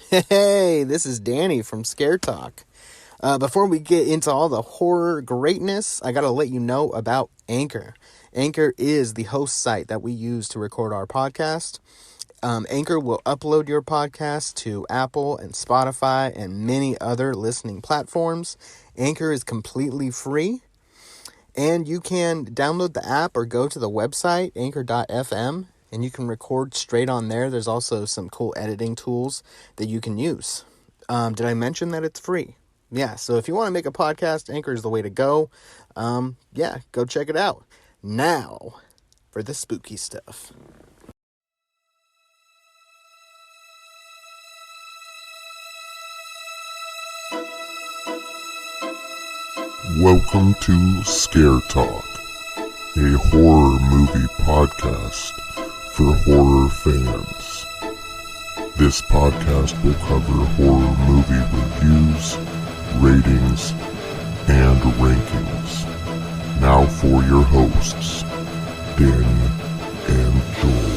Hey, this is Danny from Scare Talk. Before we get into all the horror greatness, I gotta let you know about Anchor. Anchor is the host site that we use to record our podcast. Anchor will upload your podcast to Apple and Spotify and many other listening platforms. Anchor is completely free, and you can download the app or go to the website, anchor.fm, and you can record straight on there. There's also some cool editing tools that you can use. Did I mention that it's free? Yeah, so if you want to make a podcast, Anchor is the way to go. Go check it out. Now, for the spooky stuff. Welcome to Scare Talk, a horror movie podcast for horror fans. This podcast will cover horror movie reviews, ratings, and rankings. Now for your hosts, Danny and Joel.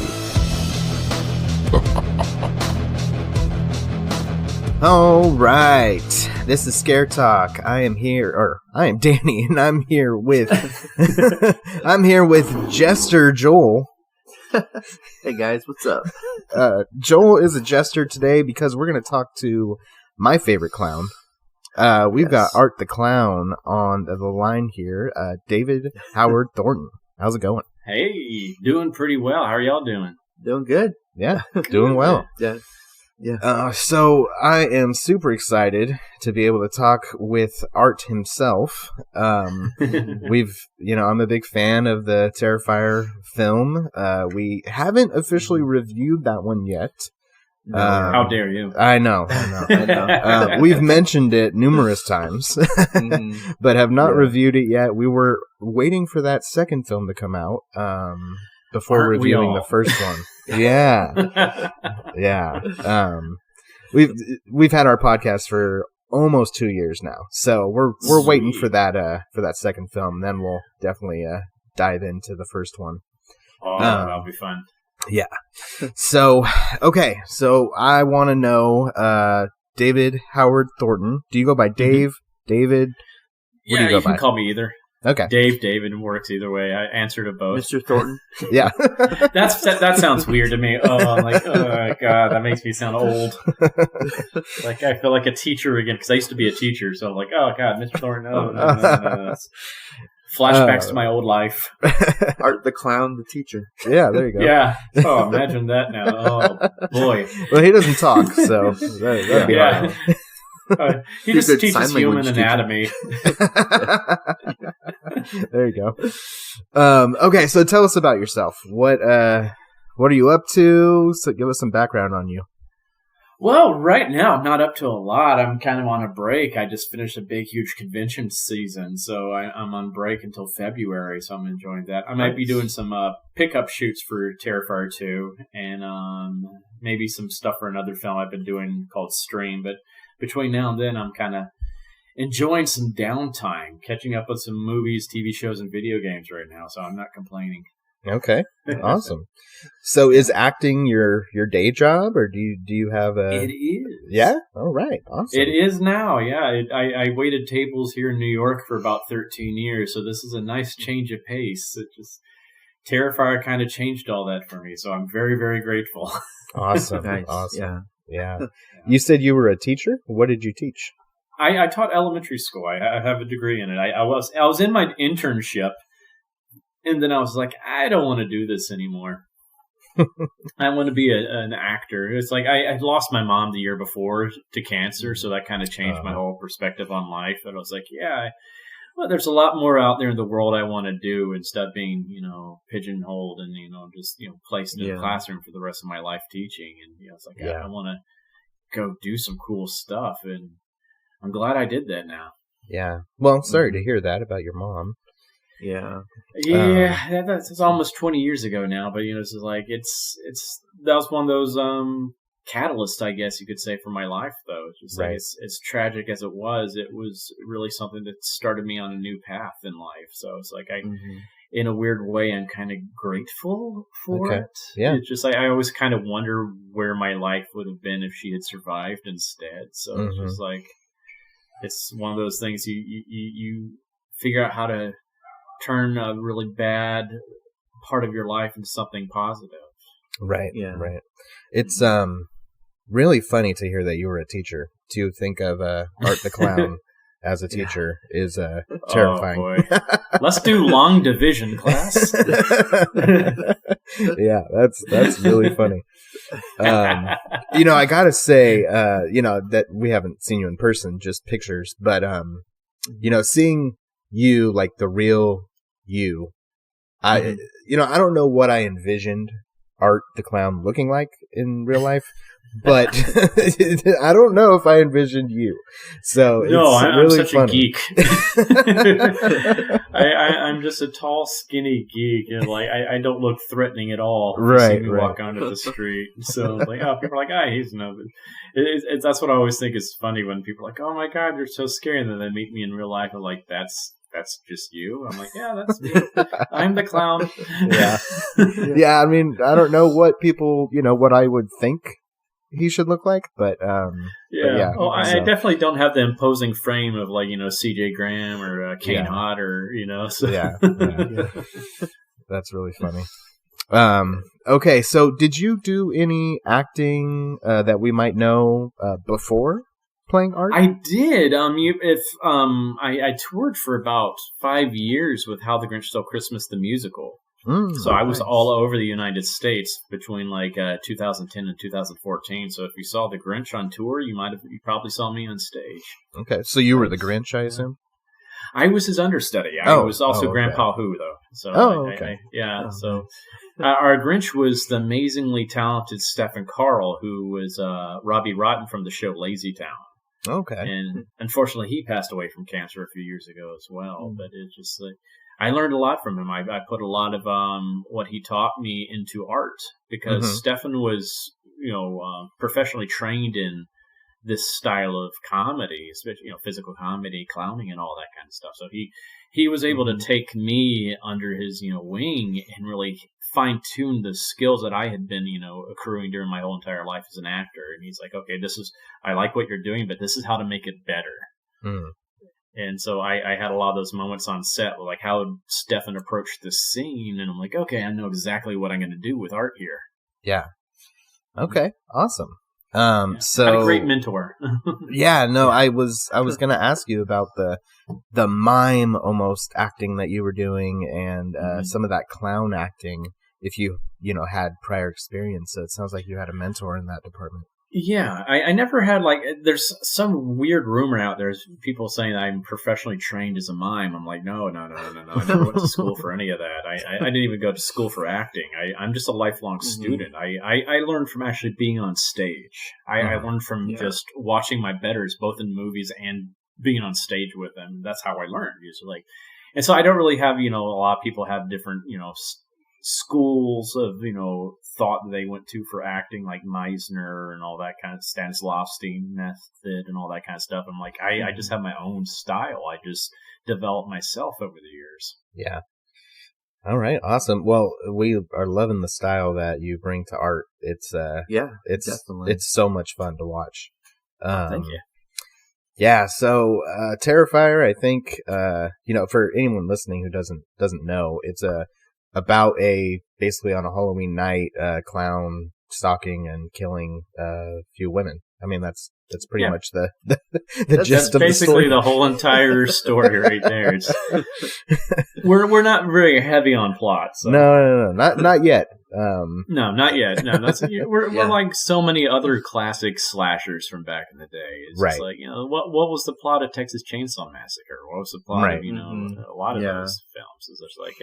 All right, this is Scare Talk. I am Danny, and I'm here with Jester Joel. Hey guys, what's up? Joel is a jester today because we're going to talk to my favorite clown. We've got Art the Clown on the line here. David Howard Thornton. How's it going? Hey, doing pretty well. How are y'all doing? Doing good. Yeah, doing well. Yeah. So I am super excited to be able to talk with Art himself. I'm a big fan of the Terrifier film. We haven't officially reviewed that one yet. How dare you? I know. We've mentioned it numerous times, but have not reviewed it yet. We were waiting for that second film to come out before reviewing the first one. Yeah. We've had our podcast for almost 2 years now, so we're waiting for that second film. Then we'll definitely dive into the first one. Oh, that'll be fun. Yeah. So I want to know, David Howard Thornton. Do you go by Dave, David? What do you go by? You can call me either. Okay. Dave, David works either way. I answer to both. Mr. Thornton? Yeah. that sounds weird to me. Oh, I'm like, oh, God, that makes me sound old. Like, I feel like a teacher again, because I used to be a teacher, so I'm like, oh, God, Mr. Thornton, no. Flashbacks to my old life. Art the Clown, the teacher. Yeah, there you go. Yeah. Oh, imagine that now. Oh, boy. Well, he doesn't talk, so that'd be hard. He just teaches human anatomy. There you go. Okay, so tell us about yourself. What are you up to? So give us some background on you. Well, right now I'm not up to a lot. I'm kind of on a break. I just finished a big, huge convention season, so I'm on break until February. So I'm enjoying that. I might be doing some pickup shoots for Terrifier 2, and maybe some stuff for another film I've been doing called Stream, but between now and then, I'm kind of enjoying some downtime, catching up with some movies, TV shows, and video games right now, so I'm not complaining. Okay, awesome. So is acting your day job, or do you have a... It is. Yeah? Oh, right. Awesome. It is now, yeah. I waited tables here in New York for about 13 years, so this is a nice change of pace. It just... Terrifier kind of changed all that for me, so I'm very, very grateful. Awesome. Nice. Awesome. Yeah. You said you were a teacher? What did you teach? I taught elementary school. I have a degree in it. I was in my internship, and then I was like, I don't want to do this anymore. I want to be an actor. It's like I lost my mom the year before to cancer, so that kind of changed my whole perspective on life. And I was like, well, there's a lot more out there in the world I want to do instead of being, pigeonholed and, just, placed in a classroom for the rest of my life teaching. And, it's like, I want to go do some cool stuff. And I'm glad I did that now. Yeah. Well, I'm sorry to hear that about your mom. Yeah. Yeah, that's almost 20 years ago now. But, this is like, that was one of those catalyst, I guess you could say, for my life, though. It's just like as tragic as it was really something that started me on a new path in life. So it's like in a weird way, I'm kind of grateful for it. Yeah. It's just I always kind of wonder where my life would have been if she had survived instead. So it's just like, it's one of those things you figure out how to turn a really bad part of your life into something positive. Right. Yeah. Right. It's really funny to hear that you were a teacher. To think of Art the Clown as a teacher is terrifying. Oh, boy. Let's do long division class. Yeah, that's really funny. I gotta say, that we haven't seen you in person, just pictures, but seeing you, like the real you, I don't know what I envisioned Art the Clown looking like in real life, but I don't know if I envisioned you. So I'm really such funny. a geek. I'm just a tall, skinny geek, and like I don't look threatening at all. If you see me walk onto the street, so like, people are like, he's no. That's what I always think is funny when people are like, oh my god, you're so scary, and then they meet me in real life, and like that's just you. I'm like, yeah, that's me. I'm the clown. Yeah. Yeah, I mean, I don't know what people, what I would think he should look like, but Well, I definitely don't have the imposing frame of like C.J. Graham or Kane Hodder, So. Yeah. That's really funny. Okay, so did you do any acting that we might know before playing Art? I did. I toured for about 5 years with How the Grinch Stole Christmas the musical. So I was all over the United States between like 2010 and 2014. So if you saw the Grinch on tour, you probably saw me on stage. Okay, so you were the Grinch, I assume? I was his understudy. I was also Grandpa Who, though. So okay. So our Grinch was the amazingly talented Stephen Carl, who was Robbie Rotten from the show Lazy Town. Okay. And unfortunately, he passed away from cancer a few years ago as well. But it's just like, I learned a lot from him. I put a lot of what he taught me into art, because Stefan was, professionally trained in this style of comedy, especially physical comedy, clowning, and all that kind of stuff. So he was able to take me under his wing and really fine tune the skills that I had been accruing during my whole entire life as an actor. And he's like, okay, I like what you're doing, but this is how to make it better. And so I had a lot of those moments on set, like how Stefan approached the scene, and I'm like, okay, I know exactly what I'm going to do with Art here. Yeah. Okay. Awesome. So had a great mentor. Yeah. No, I was going to ask you about the mime almost acting that you were doing, and some of that clown acting. If you had prior experience, so it sounds like you had a mentor in that department. Yeah, I never had there's some weird rumor out there. There's people saying I'm professionally trained as a mime. I'm like, no. I never went to school for any of that. I didn't even go to school for acting. I'm just a lifelong student. I learned from actually being on stage. I learned from just watching my betters, both in movies and being on stage with them. That's how I learned, usually. And so I don't really have, a lot of people have different, schools of thought that they went to for acting, like Meisner and all that kind of Stanislavski method and all that kind of stuff. I'm like, I just have my own style. I just developed myself over the years. Yeah. All right. Awesome. Well, we are loving the style that you bring to Art. It's definitely. It's so much fun to watch. Thank you. Yeah. So, Terrifier, I think, for anyone listening who doesn't know, it's about basically on a Halloween night, clown stalking and killing a few women. I mean, that's pretty much the gist of the story. Basically the whole entire story right there. We're not very heavy on plot. So. No, not yet. No, not yet. No, we're like so many other classic slashers from back in the day. It's right. Just like, what was the plot of Texas Chainsaw Massacre? What was the plot of a lot of those films? It's just like,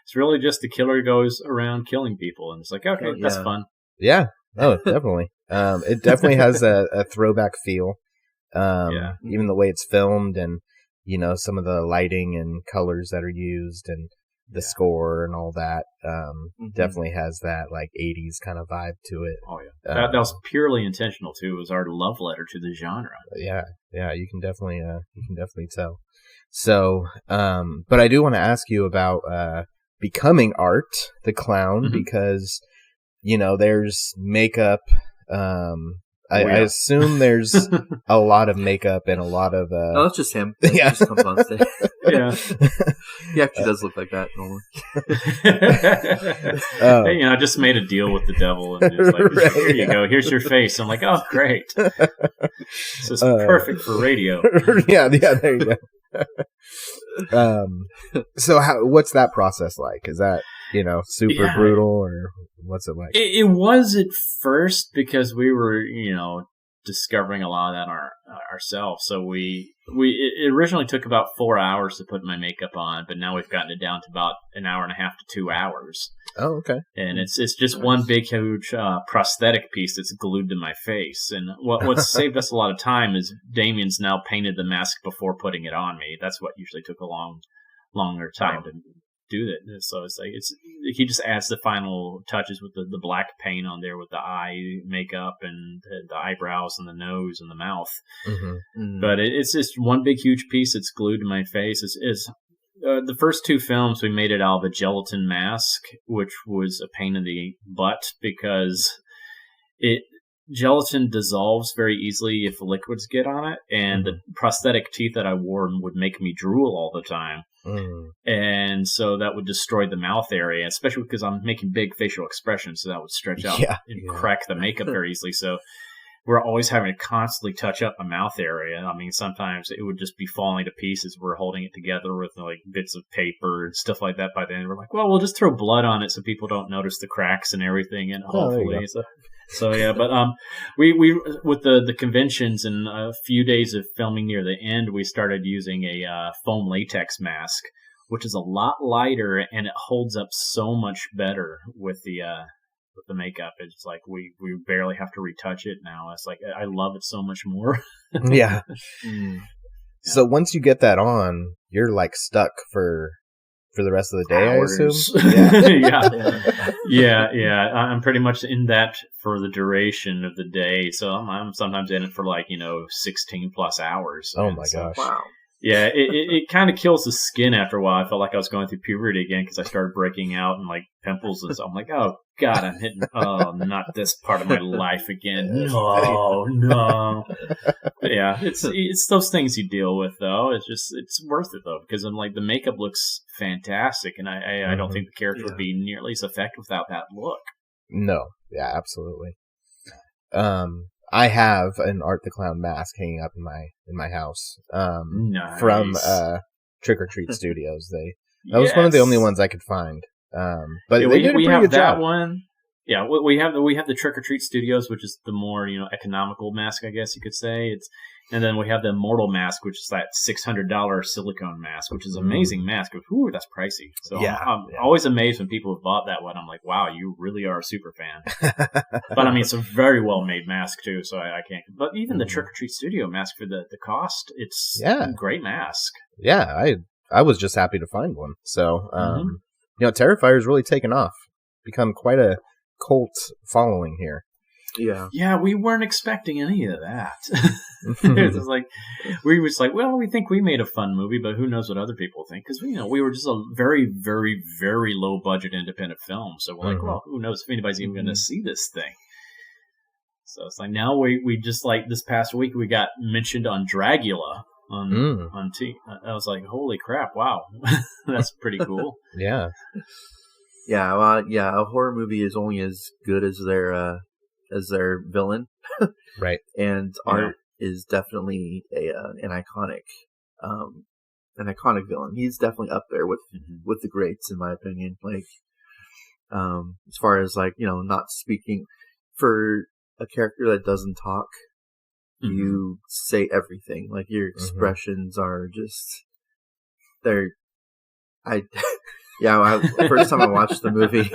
it's really just the killer goes around killing people, and it's like, okay, that's fun. Yeah. Oh, definitely. It definitely has a throwback feel. Even the way it's filmed, and some of the lighting and colors that are used, and the score and all that. Definitely has that like 80s kind of vibe to it. Oh yeah, that was purely intentional too. It was our love letter to the genre. Yeah, you can definitely tell. So, but I do want to ask you about becoming Art the Clown, because, you know, there's makeup. I assume there's a lot of makeup and a lot of... no, it's just him. Yeah. He just comes on stage. Yeah. He actually does look like that normally. Hey, you know, I just made a deal with the devil, and it's like, Right, here you go, here's your face. I'm like, oh, great. This is perfect for radio. yeah, there you go. So what's that process like? Is that, you know, super brutal, or what's it like? It was at first, because we were, you know, discovering a lot of that ourselves. So it originally took about 4 hours to put my makeup on, but now we've gotten it down to about an hour and a half to 2 hours. Oh, okay. And it's just one big, huge prosthetic piece that's glued to my face. And what's saved us a lot of time is Damien's now painted the mask before putting it on me. That's what usually took a longer time to do that. So it's like he just adds the final touches with the black paint on there with the eye makeup and the eyebrows and the nose and the mouth. But it's just one big huge piece that's glued to my face. It's the first two films we made it out of a gelatin mask, which was a pain in the butt because gelatin dissolves very easily if liquids get on it, and the prosthetic teeth that I wore would make me drool all the time. And so that would destroy the mouth area, especially because I'm making big facial expressions, so that would stretch out and crack the makeup very easily. So we're always having to constantly touch up my mouth area. I mean, sometimes it would just be falling to pieces. We're holding it together with like bits of paper and stuff like that. By then, we're like, well, we'll just throw blood on it so people don't notice the cracks and everything, and hopefully. So yeah, but we with the conventions and a few days of filming near the end, we started using a foam latex mask, which is a lot lighter and it holds up so much better with the makeup. It's like we barely have to retouch it now. It's like I love it so much more. Yeah. So once you get that on, you're like stuck for the rest of the day, Hours. I assume. Yeah. I'm pretty much in that for the duration of the day. So I'm sometimes in it for 16 plus hours. Oh my gosh. Wow. Yeah, it kind of kills the skin after a while. I felt like I was going through puberty again because I started breaking out and pimples and stuff. I'm like, oh God, I'm hitting. Oh, not this part of my life again. No. But yeah, it's those things you deal with though. It's worth it though, because I'm like the makeup looks fantastic, and I don't think the character would be nearly as effective without that look. No, yeah, absolutely. I have an Art the Clown mask hanging up in my house. Nice. From Trick or Treat Studios. That was one of the only ones I could find. But yeah, they did a pretty good that job. one. Yeah, we have the Trick or Treat Studios, which is the more economical mask, I guess you could say. And then we have the Immortal mask, which is that $600 silicone mask, which is an amazing mask. Ooh, that's pricey. So I'm always amazed when people have bought that one. I'm like, wow, you really are a super fan. But I mean, it's a very well made mask too, so I can't. But even the Trick or Treat Studio mask for the cost, it's a great mask. Yeah, I was just happy to find one. So Terrifier's really taken off, become quite a cult following here. Yeah, we weren't expecting any of that. It was like we think we made a fun movie, but who knows what other people think? Because we were just a very, very, very low budget independent film, so we're like, well, who knows if anybody's even going to see this thing? So it's like now we just this past week we got mentioned on Dragula on T. I was like, holy crap, wow, that's pretty cool. Yeah. Yeah, a horror movie is only as good as their villain, right? And Art is definitely an iconic villain. He's definitely up there with the greats, in my opinion. As far as not speaking, for a character that doesn't talk, you say everything. Like your expressions are just they're. The first time I watched the movie,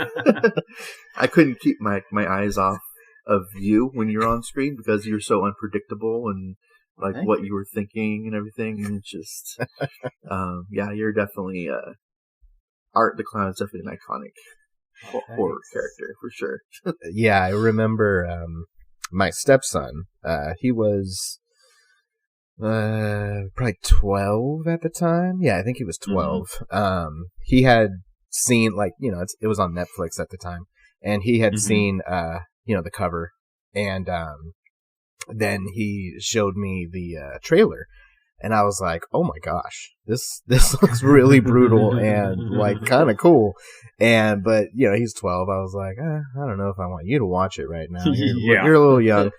I couldn't keep my eyes off of you when you're on screen because you're so unpredictable and what you were thinking and everything. And it's just, you're definitely, Art the Clown is definitely an iconic horror character for sure. Yeah, I remember my stepson. He was probably 12 at the time. Yeah, I think he was 12. He had seen, like, you know, it was on Netflix at the time, and he had seen, you know, the cover, and then he showed me the trailer, and I was like, oh my gosh, this looks really brutal and like kind of cool. But you know, he's 12. I was like, I don't know if I want you to watch it right now. You're a little young.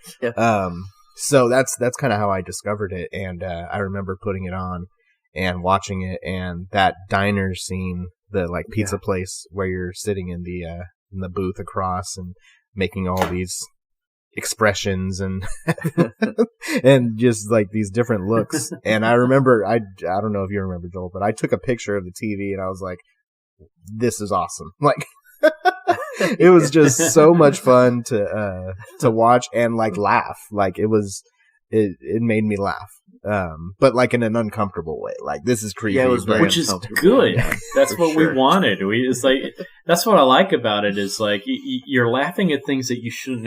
So that's kind of how I discovered it, and I remember putting it on and watching it, and that diner scene, the like pizza place where you're sitting in the booth across and making all these expressions and and just like these different looks. And I remember, I don't know if you remember, Joel, but I took a picture of the TV and I was like, this is awesome. Like, it was just so much fun to watch and like laugh. Like it made me laugh. But like in an uncomfortable way. Like, this is creepy. Yeah, it was very which is good. That's what we wanted. It's like, that's what I like about it, is like you're laughing at things that you shouldn't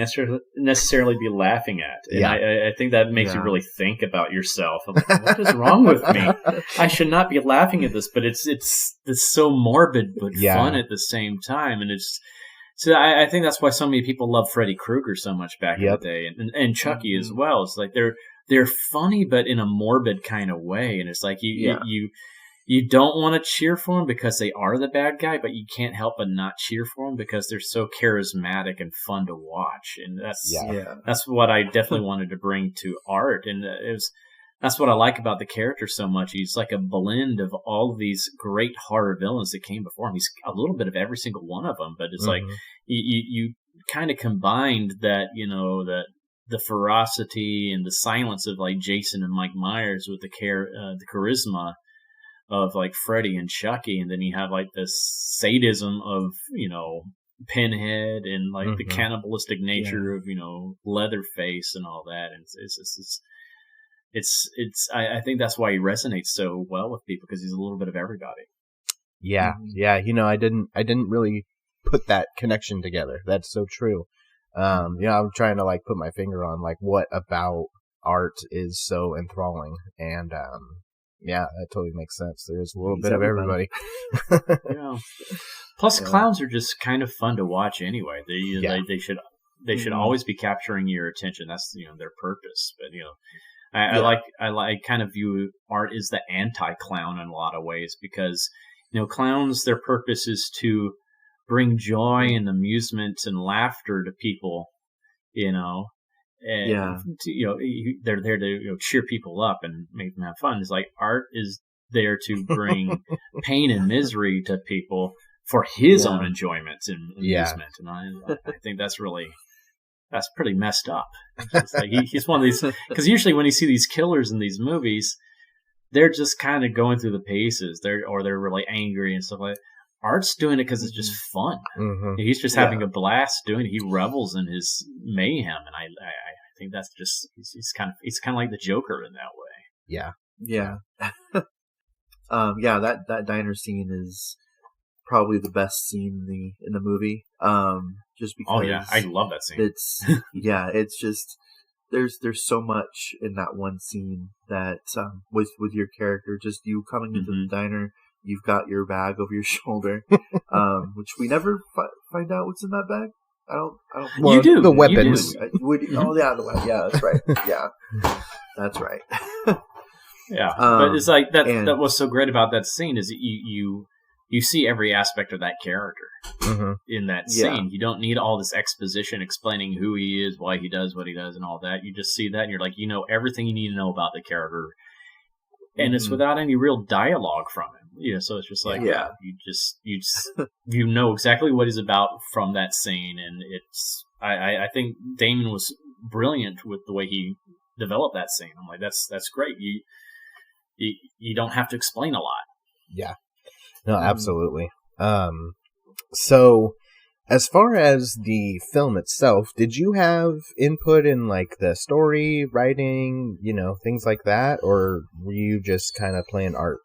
necessarily be laughing at. And I think that makes you really think about yourself. I'm like, what is wrong with me? I should not be laughing at this, but it's so morbid but fun at the same time. And so I think that's why so many people love Freddy Krueger so much back in the day, and Chucky as well. It's like they're funny, but in a morbid kind of way. And it's like you don't want to cheer for them because they are the bad guy, but you can't help but not cheer for them because they're so charismatic and fun to watch. And that's what I definitely wanted to bring to Art. And that's what I like about the character so much. He's like a blend of all of these great horror villains that came before him. He's a little bit of every single one of them, but it's like you kind of combined that, you know, that the ferocity and the silence of like Jason and Mike Myers with the charisma of like Freddy and Chucky, and then you have like this sadism of, you know, Pinhead, and like the cannibalistic nature of, you know, Leatherface and all that. And I think that's why he resonates so well with people, because he's a little bit of everybody. Yeah. You know, I didn't really put that connection together. That's so true. I'm trying to like put my finger on like what about Art is so enthralling, and that totally makes sense. There's a little bit of everybody. Plus, clowns are just kind of fun to watch anyway. They should always be capturing your attention. That's, you know, their purpose. But, you know, I kind of view Art as the anti-clown in a lot of ways, because, you know, clowns, their purpose is to bring joy and amusement and laughter to people, you know, and you know, they're there to, you know, cheer people up and make them have fun. It's like Art is there to bring pain and misery to people for his own enjoyment and amusement. And I think that's pretty messed up. It's like he's one of these, because usually when you see these killers in these movies, they're just kind of going through the paces. They're really angry and stuff like that. Art's doing it because it's just fun. He's just having a blast doing it. He revels in his mayhem, and I think that's just he's kind of like the Joker in that way. That diner scene is probably the best scene in the movie. Just because I love that scene. It's just there's so much in that one scene that with your character, just you coming into the diner. You've got your bag over your shoulder, which we never find out what's in that bag. I don't. Well, you do the weapons. The weapons. Yeah, that's right. Yeah, that's right. But it's like that was so great about that scene is that you see every aspect of that character in that scene. You don't need all this exposition explaining who he is, why he does what he does, and all that. You just see that, and you're like, you know everything you need to know about the character. And it's without any real dialogue from him. You know, so it's just like you know exactly what he's about from that scene, and I think Damon was brilliant with the way he developed that scene. I'm like, that's great. You don't have to explain a lot. Yeah. No, absolutely. So as far as the film itself, did you have input in like the story, writing, you know, things like that, or were you just kind of playing Art?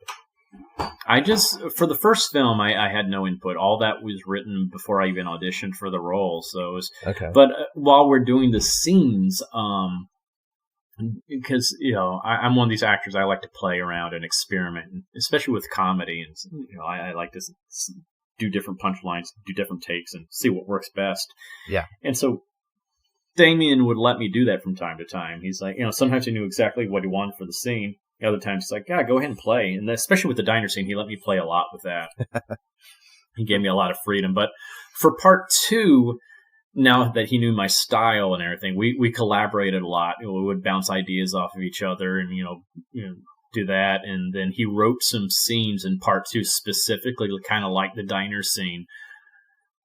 For the first film, I had no input. All that was written before I even auditioned for the role. So it was, but while we're doing the scenes, because I'm one of these actors. I like to play around and experiment, especially with comedy, and I like to do different punchlines, do different takes, and see what works best. Yeah. And so Damien would let me do that from time to time. He's like, sometimes he knew exactly what he wanted for the scene. The other times he's like, yeah, go ahead and play. And especially with the diner scene, he let me play a lot with that. He gave me a lot of freedom. But for part 2, now that he knew my style and everything, we collaborated a lot. We would bounce ideas off of each other and, do that. And then he wrote some scenes in part 2 specifically, kind of like the diner scene,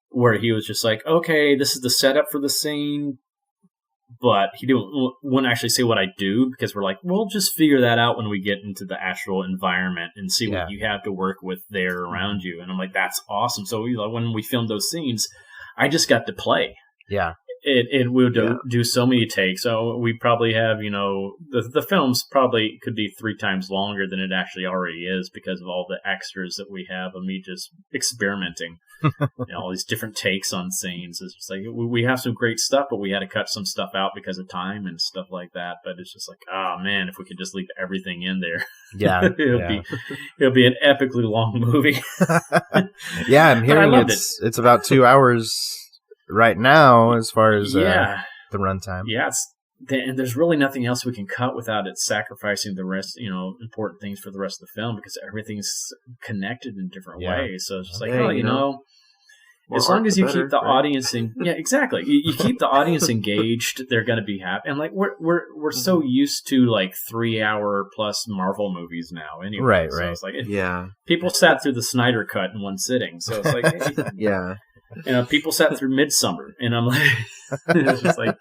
where he was just like, okay, this is the setup for the scene. But he wouldn't actually say what I do, because we're like, we'll just figure that out when we get into the actual environment and see what you have to work with there around you. And I'm like, that's awesome. So when we filmed those scenes, I just got to play. Yeah. We'll do so many takes. So we probably have, the films probably could be 3 times longer than it actually already is, because of all the extras that we have of me just experimenting. All these different takes on scenes. It's just like, we have some great stuff, but we had to cut some stuff out because of time and stuff like that. But it's just like, oh man, if we could just leave everything in there, it'll be an epically long movie. Yeah, I'm hearing it's about 2 hours right now as far as the runtime. Yeah, and there's really nothing else we can cut without it sacrificing the rest, important things for the rest of the film, because everything's connected in different ways. So it's just like, as long as you keep the audience exactly. You keep the audience engaged, they're going to be happy. And like we're so used to like 3-hour plus Marvel movies now, anyway. Right, so right. It's like people sat through the Snyder Cut in one sitting, so it's like people sat through Midsummer, and I'm like, it's just like,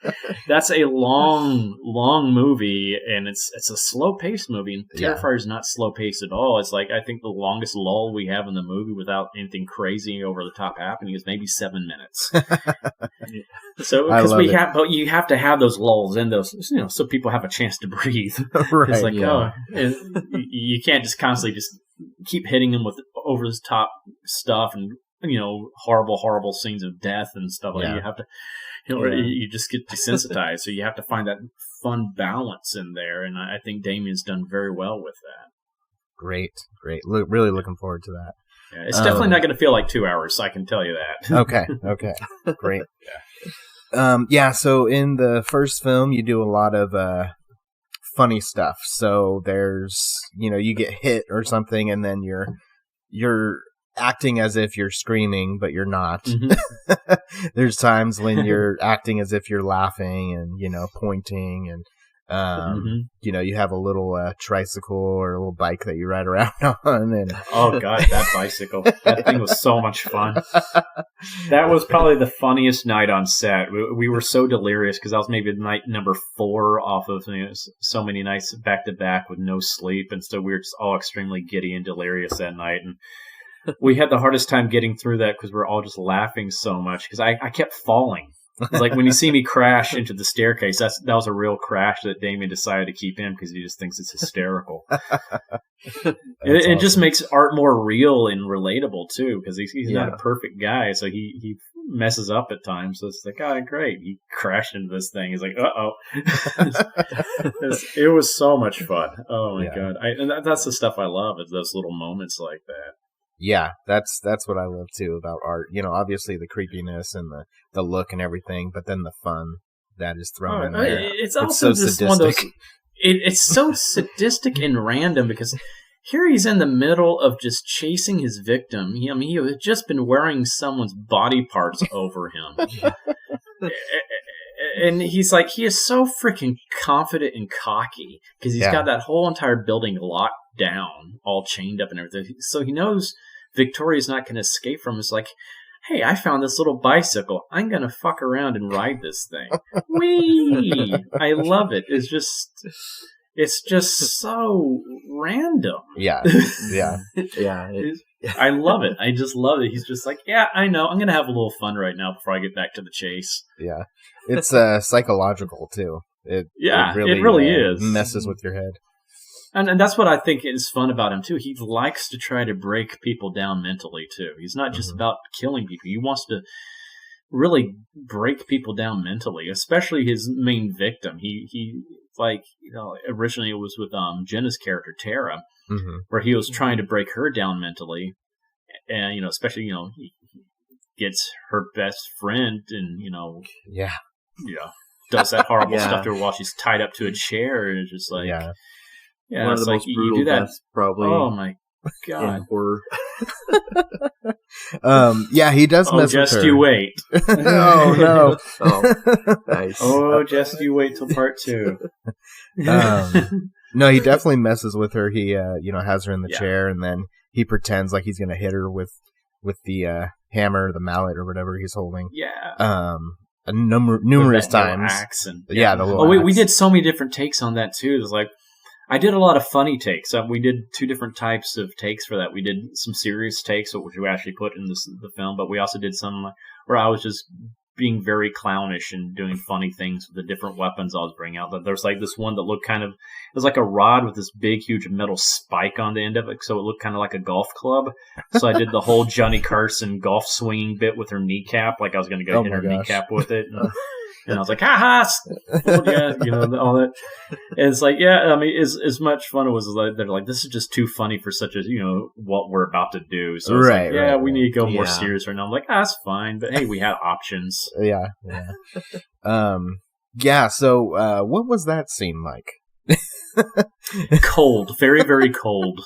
that's a long movie, and it's a slow paced movie. And Terrifier is not slow paced at all. It's like, I think the longest lull we have in the movie without anything crazy over the top happening is maybe 7 minutes. So but you have to have those lulls in those, so people have a chance to breathe. Right, it's like, and you can't just constantly just keep hitting them with over the top stuff and horrible scenes of death and stuff like that. You have to, you just get desensitized. So you have to find that fun balance in there. And I think Damien's done very well with that. Great. Really looking forward to that. Yeah, it's definitely not going to feel like 2 hours, I can tell you that. Okay. Great. So in the first film, you do a lot of funny stuff. So there's, you get hit or something, and then you're acting as if you're screaming, but you're not. Mm-hmm. There's times when you're acting as if you're laughing and, pointing, and, you have a little tricycle or a little bike that you ride around on. And oh God, that bicycle. That thing was so much fun. That was probably the funniest night on set. We were so delirious because that was maybe night number 4 off of so many nights back to back with no sleep. And so we were just all extremely giddy and delirious that night. And we had the hardest time getting through that because we're all just laughing so much, because I kept falling. It's like when you see me crash into the staircase, that was a real crash that Damien decided to keep in because he just thinks it's hysterical. It just makes art more real and relatable too, because he's not a perfect guy, so he messes up at times. So it's like, oh, great, he crashed into this thing. He's like, uh-oh. It was so much fun. Oh my God. And that's the stuff I love, is those little moments like that. Yeah, that's what I love too about art. Obviously the creepiness and the look and everything, but then the fun that is thrown in there. It's also so just sadistic. One of those. It's so sadistic and random, because here he's in the middle of just chasing his victim. He had just been wearing someone's body parts over him. And he's like, he is so freaking confident and cocky because he's got that whole entire building locked down, all chained up and everything. So he knows Victoria's not going to escape from him. It's like, hey, I found this little bicycle. I'm going to fuck around and ride this thing. Whee! I love it. It's just so random. Yeah. I love it. I just love it. He's just like, yeah, I know. I'm going to have a little fun right now before I get back to the chase. Yeah. It's psychological, too. It really is. Messes with your head. And that's what I think is fun about him, too. He likes to try to break people down mentally, too. He's not just about killing people. He wants to really break people down mentally, especially his main victim. He like, originally it was with Jenna's character Tara, Mm-hmm. where he was trying to break her down mentally, and especially he gets her best friend and Yeah. does that horrible Yeah. stuff to her while she's tied up to a chair, and it's just like Yeah. One of it's the like most you brutal do that. deaths probably Oh my in god! horror. Yeah, he does Oh, mess just with her. you wait. Oh no. Oh, nice. Oh, just you wait till part 2. No, he definitely messes with her. He has her in the Yeah. chair, and then he pretends like he's gonna hit her with the hammer, the mallet, or whatever he's holding. Yeah. Numerous With that little times. axe and, Yeah, the little Oh, we axe. did so many different takes on that too. It was like I did a lot of funny takes. We did 2 different types of takes for that. We did some serious takes, which we actually put in the film, but we also did some where I was just being very clownish and doing funny things with the different weapons I was bringing out. There was like this one that looked it was like a rod with this big, huge metal spike on the end of it, so it looked kind of like a golf club. So I did the whole Johnny Carson golf swinging bit with her kneecap, like I was going to go hit her kneecap with it. And I was like, ha yeah, all that. And it's like, yeah, I mean, as much fun it was, they're like, this is just too funny for such a, what we're about to do. So it's Right, like, yeah, right, we need to go more Yeah. serious right now. I'm like, that's fine. But hey, we had options. Yeah. Yeah. So, what was that scene like? Cold, very, very cold.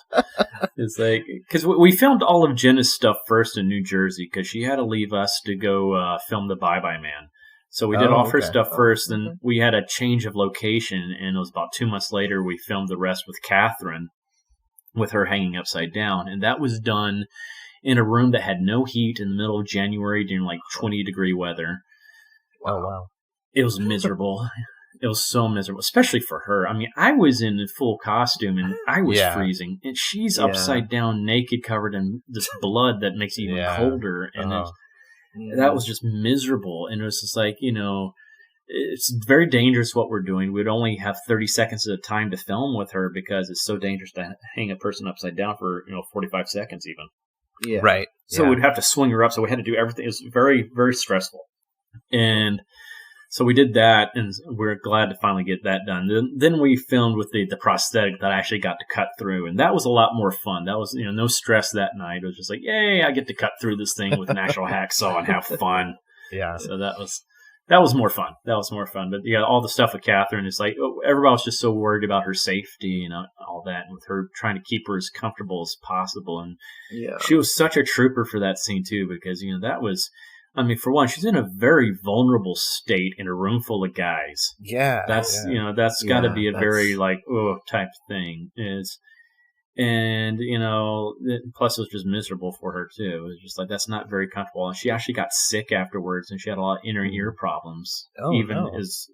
It's like, because we filmed all of Jenna's stuff first in New Jersey because she had to leave us to go film the Bye Bye Man. So we did all of her okay. stuff first, and we had a change of location, and it was about 2 months later we filmed the rest with Catherine, with her hanging upside down, and that was done in a room that had no heat in the middle of January during like 20-degree weather. Oh wow. It was miserable. It was so miserable, especially for her. I mean, I was in full costume, and I was freezing, and she's upside down, naked, covered in this blood that makes it even colder, and that was just miserable. And it was just like, it's very dangerous what we're doing. We'd only have 30 seconds at a time to film with her because it's so dangerous to hang a person upside down for 45 seconds even. Yeah. Right. So we'd have to swing her up. So we had to do everything. It was very, very stressful. And so we did that, and we're glad to finally get that done. Then we filmed with the prosthetic that I actually got to cut through, and that was a lot more fun. That was no stress that night. It was just like, yay, I get to cut through this thing with an actual hacksaw and have fun. Yeah. So that was more fun. That was more fun. But all the stuff with Catherine, it's like everybody was just so worried about her safety and all that, and with her trying to keep her as comfortable as possible. And she was such a trooper for that scene too, because that was. I mean, for one, she's in a very vulnerable state in a room full of guys. Yeah. That's that's got to be a very type thing. And plus it was just miserable for her too. It was just like that's not very comfortable. And she actually got sick afterwards, and she had a lot of inner ear problems. Oh, even no. as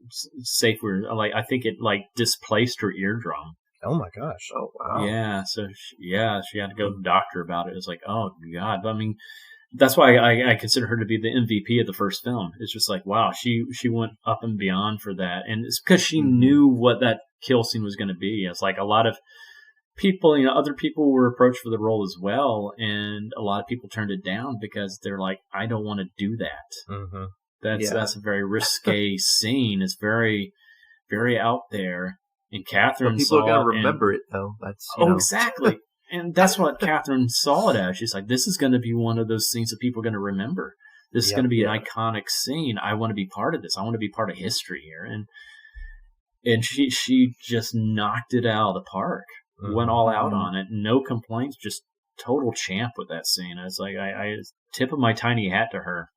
safe I think it displaced her eardrum. Oh my gosh. Oh wow. Yeah. So she had to go to the doctor about it. It was like, oh god. But I mean. That's why I consider her to be the MVP of the first film. It's just like, wow, she went up and beyond for that. And it's because she knew what that kill scene was going to be. It's like a lot of people, other people were approached for the role as well. And a lot of people turned it down because they're like, I don't want to do that. Mm-hmm. That's a very risque scene. It's very, very out there. And Catherine people saw are going to it remember it, though. That's exactly. And that's what Catherine saw it as. She's like, this is going to be one of those scenes that people are going to remember. This is going to be an iconic scene. I want to be part of this. I want to be part of history here. And she just knocked it out of the park. Went all out on it. No complaints. Just total champ with that scene. It's like I tip of my tiny hat to her.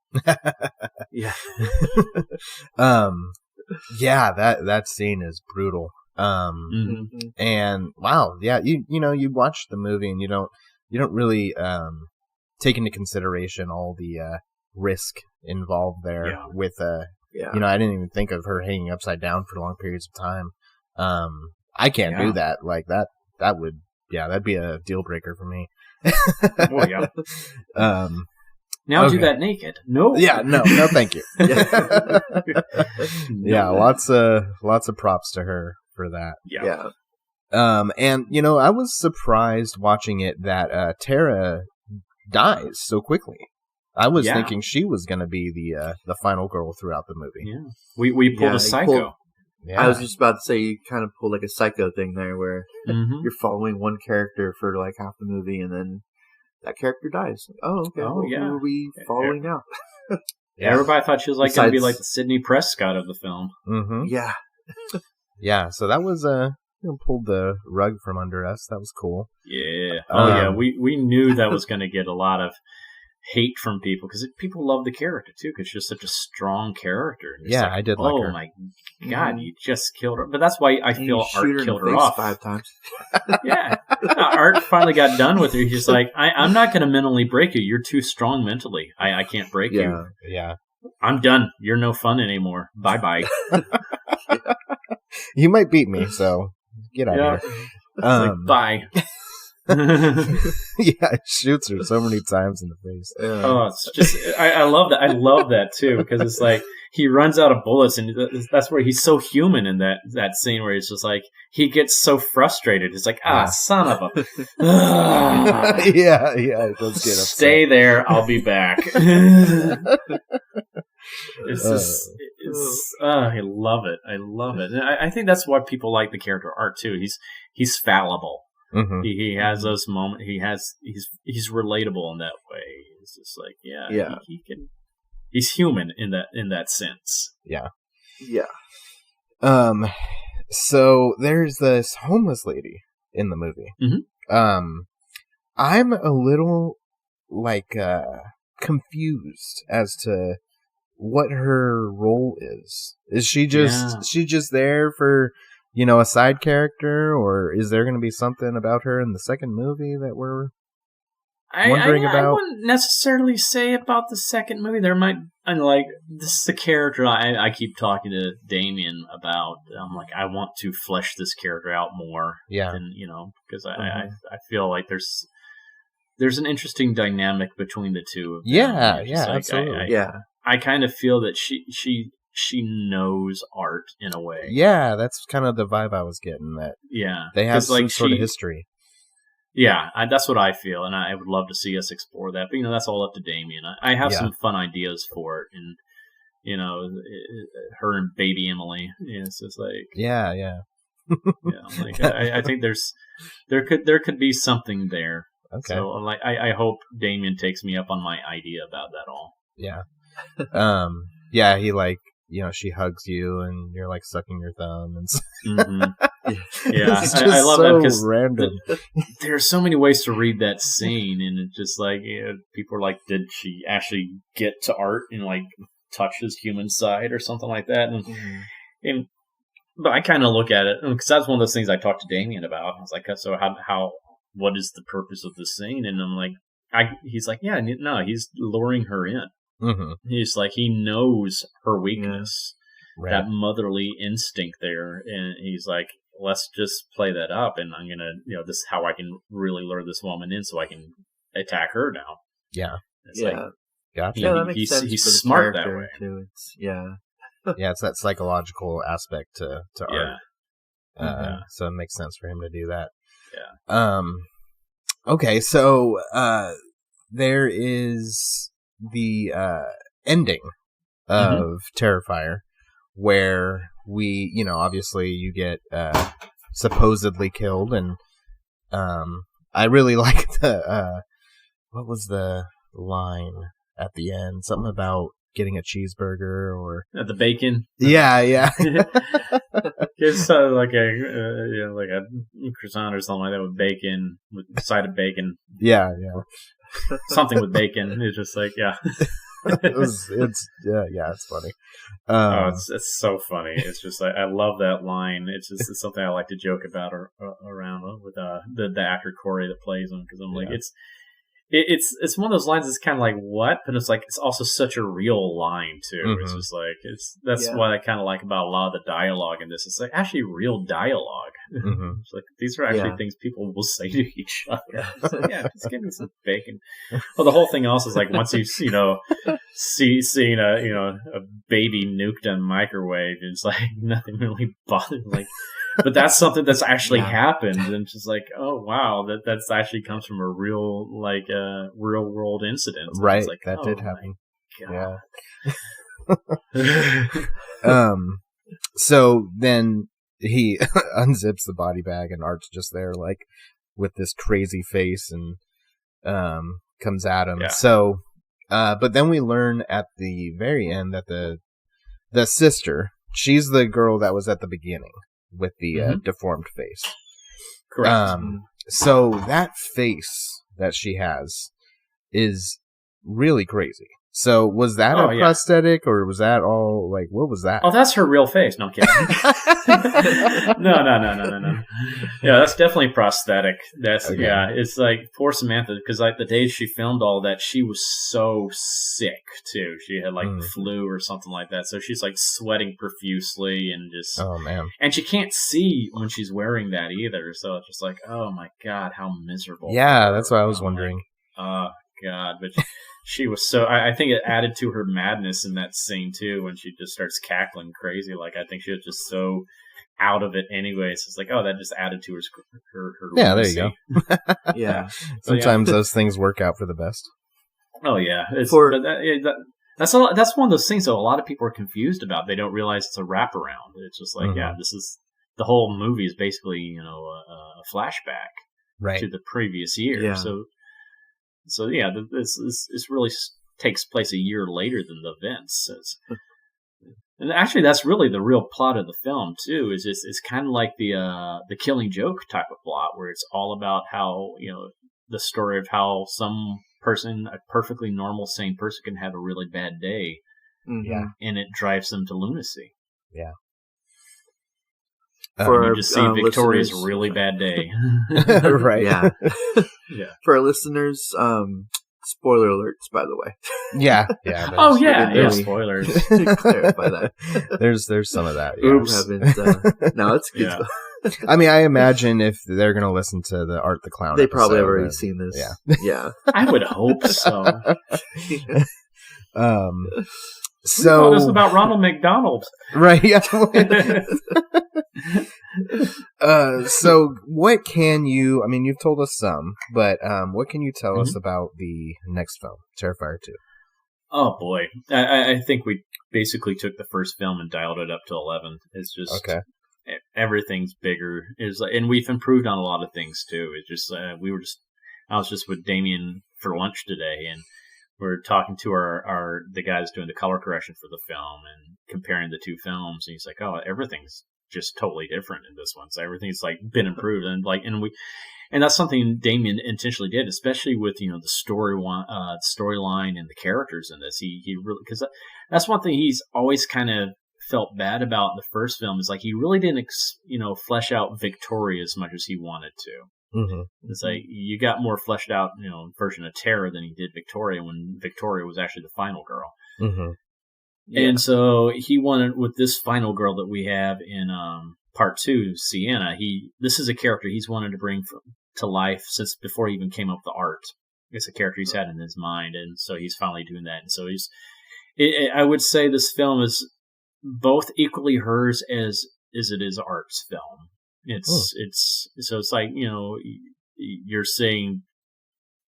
Yeah. Yeah, that scene is brutal. And wow, yeah, you watch the movie and you don't really take into consideration all the risk involved there with I didn't even think of her hanging upside down for long periods of time. I can't do that. Like that would that'd be a deal breaker for me. Oh yeah. Now do that naked. No. Yeah, no, thank you. Yeah, lots of props to her for that. Yeah. And I was surprised watching it that Tara dies so quickly. I was thinking she was going to be the final girl throughout the movie. Yeah. We pulled a Psycho. Yeah. I was just about to say you kind of pull like a Psycho thing there, where you're following one character for like half the movie, and then that character dies. Oh, okay. Oh, well, yeah. Who are we following now? Yeah, everybody thought she was like going to be like the Sidney Prescott of the film. Mm-hmm. Yeah. Yeah, so that was pulled the rug from under us. That was cool. Yeah. Oh, yeah. We knew that was going to get a lot of hate from people because people love the character too because she's such a strong character. And yeah, I did like her. Oh my God, you just killed her. But that's why I feel Art killed her off 5 times. Yeah. Art finally got done with her. He's just like, I'm not going to mentally break you. You're too strong mentally. I can't break you. Yeah. I'm done. You're no fun anymore. Bye-bye. You might beat me, so get out of here. Like, bye. Yeah, it shoots her so many times in the face. Oh, it's just I love that. I love that too because it's like he runs out of bullets, and that's where he's so human in that scene where he's just like he gets so frustrated. It's like son of a. Yeah, it does get upset. Stay there. I'll be back. It's just, I love it. I love it. And I think that's why people like the character Art too. He's fallible. Mm-hmm. He has those moments. He's relatable in that way. It's just like he can. He's human in that sense. Yeah. Yeah. So there's this homeless lady in the movie. Mm-hmm. I'm a little confused as to what her role is. Is she just there for, a side character, or is there going to be something about her in the second movie that we're wondering about? I wouldn't necessarily say about the second movie. There might, this is the character I keep talking to Damien about. I'm like, I want to flesh this character out more. Yeah. Than, because I feel like there's an interesting dynamic between the two of them. Yeah, Like, absolutely. I kind of feel that she knows Art in a way. Yeah, that's kind of the vibe I was getting. That they have some sort of history. Yeah, that's what I feel, and I would love to see us explore that. But that's all up to Damien. I have some fun ideas for it, and her and baby Emily. It's just like I think there could be something there. Okay. So I hope Damien takes me up on my idea about that all. Yeah. He she hugs you and you're like sucking your thumb and Yeah, it's I love that because random. There's so many ways to read that scene, and it's just like people are like, did she actually get to Art and like touch his human side or something like that? But I kind of look at it because that's one of those things I talked to Damien about. I was like, so what is the purpose of the scene? And I'm like, he's like, he's luring her in. Mm-hmm. He's like, he knows her weakness, right. That motherly instinct there, and he's like, let's just play that up, and I'm gonna, this is how I can really lure this woman in, so I can attack her now. Yeah, it's like, gotcha. That makes sense. He's for the smart that way. Too. It's that psychological aspect to Art. So it makes sense for him to do that. Yeah. Okay, so there is the ending of Terrifier, where we, obviously you get supposedly killed, and I really like the what was the line at the end? Something about getting a cheeseburger or the bacon. Yeah. It's like a croissant or something like that with bacon, with a side of bacon. Yeah. Something with bacon. It's just like, it's funny. It's so funny. It's just like, I love that line. It's something I like to joke about around with the actor Corey that plays him, because I'm like, it's one of those lines that's kind of like, what? But it's like, it's also such a real line too. Mm-hmm. It's just like, that's what I kind of like about a lot of the dialogue in this. It's like actually real dialogue. Mm-hmm. It's like, these are actually things people will say to each other. It's like, just give me some bacon. Well, the whole thing also is like, once you seeing a baby nuked in a microwave, it's like nothing really bothers. Like, but that's something that's actually happened, and it's just like, oh wow, that's actually comes from a real real world incident. Right, like, that did happen. Yeah. So then he unzips the body bag, and Art's just there, like, with this crazy face, and comes at him. Yeah. So, but then we learn at the very end that the sister, she's the girl that was at the beginning with the deformed face. Correct. So that face that she has is really crazy. So was that a prosthetic, or was that all, like, what was that? Oh, that's her real face. No, I'm kidding. No. Yeah, that's definitely prosthetic. That's Okay. Yeah. It's like poor Samantha, because like the days she filmed all that, she was so sick too. She had like flu or something like that, so she's like sweating profusely and just. Oh man. And she can't see when she's wearing that either, so it's just like, oh my god, how miserable. Yeah, that's what I was wondering. Oh god, but. She was so. I think it added to her madness in that scene too, when she just starts cackling crazy. Like I think she was just so out of it anyway. So it's like, oh, that just added to her. Yeah, there you go. Yeah. Sometimes those things work out for the best. Oh yeah, that's that's one of those things that a lot of people are confused about. They don't realize it's a wraparound. It's just like, this is the whole movie is basically a flashback to the previous year. Yeah. So yeah, this really takes place a year later than the events. And actually, that's really the real plot of the film too. It's kind of like the Killing Joke type of plot, where it's all about how the story of how some person, a perfectly normal, sane person, can have a really bad day, and it drives them to lunacy. Yeah. You just see Victoria's really bad day. Right. Yeah. Yeah. For our listeners, spoiler alerts, by the way. Yeah. Oh yeah, really spoilers. Clarify that. There's some of that. Yeah. Oops. No, it's good. Yeah. I mean, I imagine if they're gonna listen to the Art the Clown, They probably have episode, already seen this. Yeah. I would hope so. So this is about Ronald McDonald, right? Yeah. So what can you? I mean, you've told us some, but what can you tell us about the next film, Terrifier 2? Oh boy, I think we basically took the first film and dialed it up to 11. It's just everything's bigger. And we've improved on a lot of things too. It's just I was just with Damien for lunch today, and we're talking to the guys doing the color correction for the film and comparing the two films, and he's like, "Oh, everything's just totally different in this one. So everything's like been improved." And that's something Damien intentionally did, especially with the storyline and the characters in this. He really, because that's one thing he's always kind of felt bad about in the first film, is like he really didn't flesh out Victoria as much as he wanted to. Mm-hmm. It's like you got more fleshed out, version of Terror than he did Victoria, when Victoria was actually the final girl. Mm-hmm. Yeah. And so he wanted, with this final girl that we have in part 2, Sienna, this is a character he's wanted to bring to life since before he even came up with the art. It's a character he's had in his mind, and so he's finally doing that. And so I would say this film is both equally hers as it is Art's film. It's like, you're seeing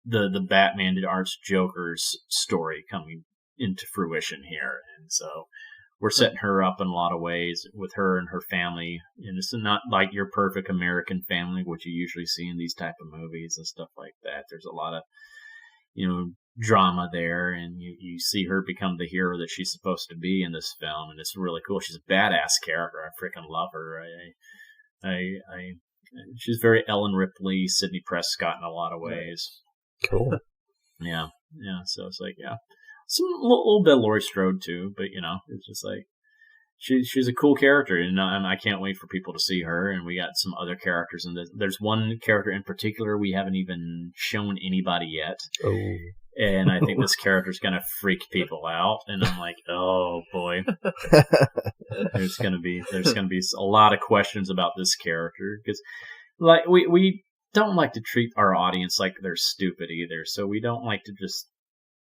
the Batman to Art's Joker's story coming into fruition here, and so we're setting her up in a lot of ways with her and her family, and it's not like your perfect American family, which you usually see in these type of movies and stuff like that. There's a lot of drama there, and you see her become the hero that she's supposed to be in this film, and it's really cool. She's a badass character. I freaking love her. She's very Ellen Ripley, Sidney Prescott in a lot of ways. Cool. Yeah. So it's like, some little bit of Laurie Strode too, but it's just like she's a cool character, and I can't wait for people to see her. And we got some other characters in this. There's one character in particular we haven't even shown anybody yet. Oh. And I think this character's gonna freak people out, and I'm like, oh boy, there's gonna be a lot of questions about this character, because like we don't like to treat our audience like they're stupid either, so we don't like to just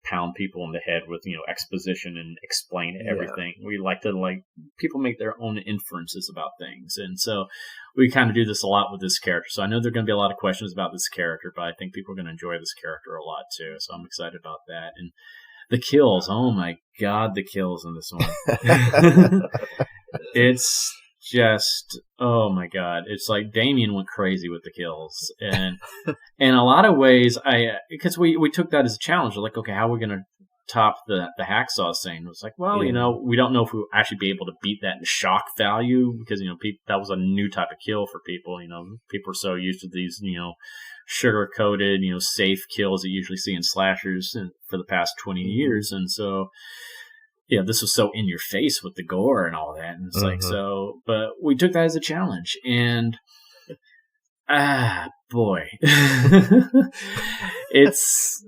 pound people in the head with exposition and explain everything. We like to people make their own inferences about things, and so we kind of do this a lot with this character. So I know there are going to be a lot of questions about this character, but I think people are going to enjoy this character a lot too, so I'm excited about that. And the kills, oh my god, the kills in this one. It's just, oh my God. It's like Damien went crazy with the kills. And in a lot of ways, because we took that as a challenge. We're like, okay, how are we going to top the hacksaw scene? It was like, well, we don't know if we'll actually be able to beat that in shock value because, that was a new type of kill for people. People are so used to these, sugar-coated, safe kills that you usually see in slashers for the past 20 years. And so, this was so in your face with the gore and all that. And it's like, but we took that as a challenge. And, boy. It's,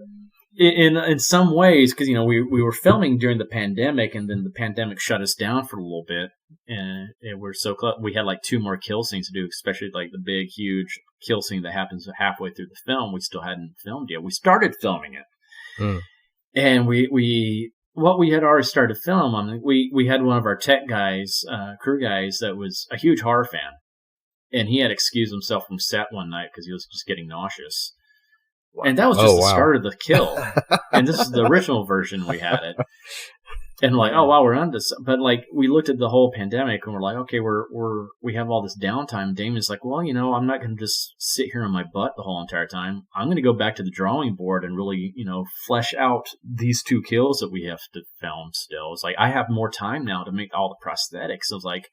in some ways, because, we were filming during the pandemic, and then the pandemic shut us down for a little bit. And we're so close. We had like 2 more kill scenes to do, especially like the big, huge kill scene that happens halfway through the film. We still hadn't filmed yet. We started filming it. And what we had already started film, we had one of our tech guys, crew guys, that was a huge horror fan, and he had excused himself from set one night because he was just getting nauseous. Wow. And that was just the start of the kill. And this is the original version we had it. And like, oh wow, we're on this. But like, we looked at the whole pandemic and we're like, okay, we have all this downtime. Damien's like, well, I'm not going to just sit here on my butt the whole entire time. I'm going to go back to the drawing board and really, flesh out these 2 kills that we have to film still. It's like, I have more time now to make all the prosthetics. So it's like,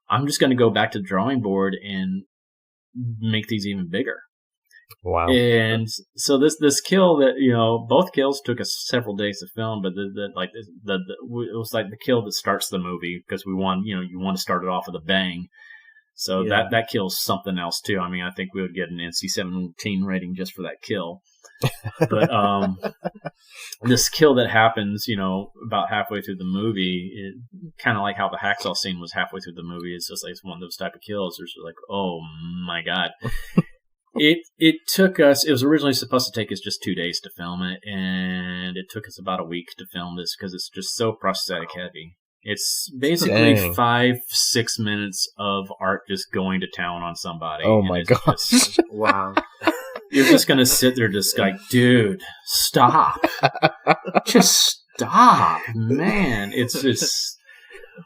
I'm just going to go back to the drawing board and make these even bigger. Wow. And so this kill that, both kills took us several days to film, but it was like the kill that starts the movie, because we want, you want to start it off with a bang. So that kills something else too. I mean, I think we would get an NC-17 rating just for that kill. But this kill that happens, about halfway through the movie, kind of like how the hacksaw scene was halfway through the movie. It's just like one of those type of kills. There's like, oh my God. It took us, it was originally supposed to take us just 2 days to film it, and it took us about a week to film this because it's just so prosthetic heavy. It's basically 5-6 minutes of Art just going to town on somebody. Oh my gosh. Wow. You're just going to sit there just like, dude, stop. Just stop, man. It's just,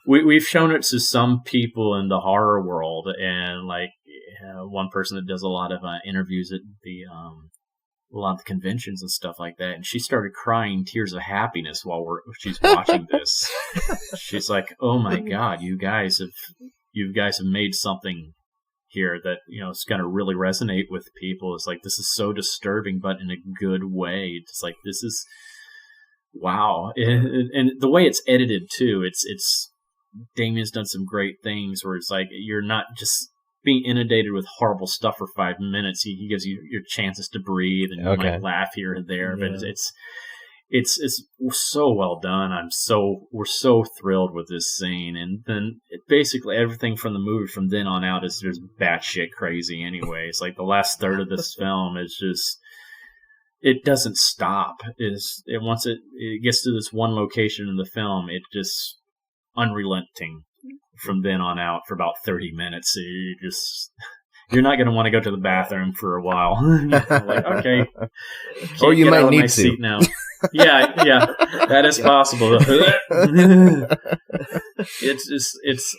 we've shown it to some people in the horror world, and like, one person that does a lot of interviews at a lot of the conventions and stuff like that, and she started crying tears of happiness while she's watching this. She's like, "Oh my God, you guys have made something here that it's going to really resonate with people." It's like, this is so disturbing, but in a good way. It's like, this is wow, and the way it's edited too. It's Damien's done some great things where it's like you're not just being inundated with horrible stuff for 5 minutes. He gives you your chances to breathe, and you might laugh here and there. But it's so well done. We're so thrilled with this scene, and then basically everything from the movie from then on out is just batshit crazy. Anyway, it's like the last third of this film is just, it doesn't stop. Once it gets to this one location in the film, it just unrelenting. From then on out for about 30 minutes, you're not going to want to go to the bathroom for a while. Like, okay, or you might need to. Seat now. Yeah, that is possible.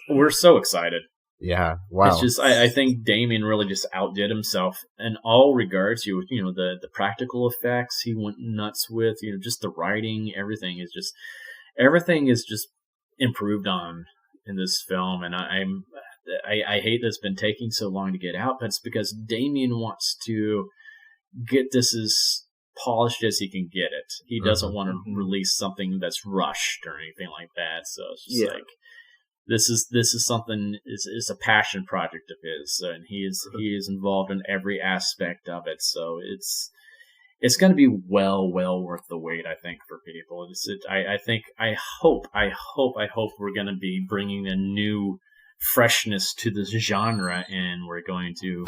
We're so excited. Yeah, wow. It's just, I think Damien really just outdid himself in all regards. The practical effects he went nuts with. Just the writing, everything is just improved on in this film, and I hate that it's been taking so long to get out, but it's because Damien wants to get this as polished as he can get it. He doesn't want to release something that's rushed or anything like that. So it's just like, this is something, is a passion project of his, and he is involved in every aspect of it. So it's going to be well worth the wait, I think, for people. I hope we're going to be bringing a new freshness to this genre, and we're going to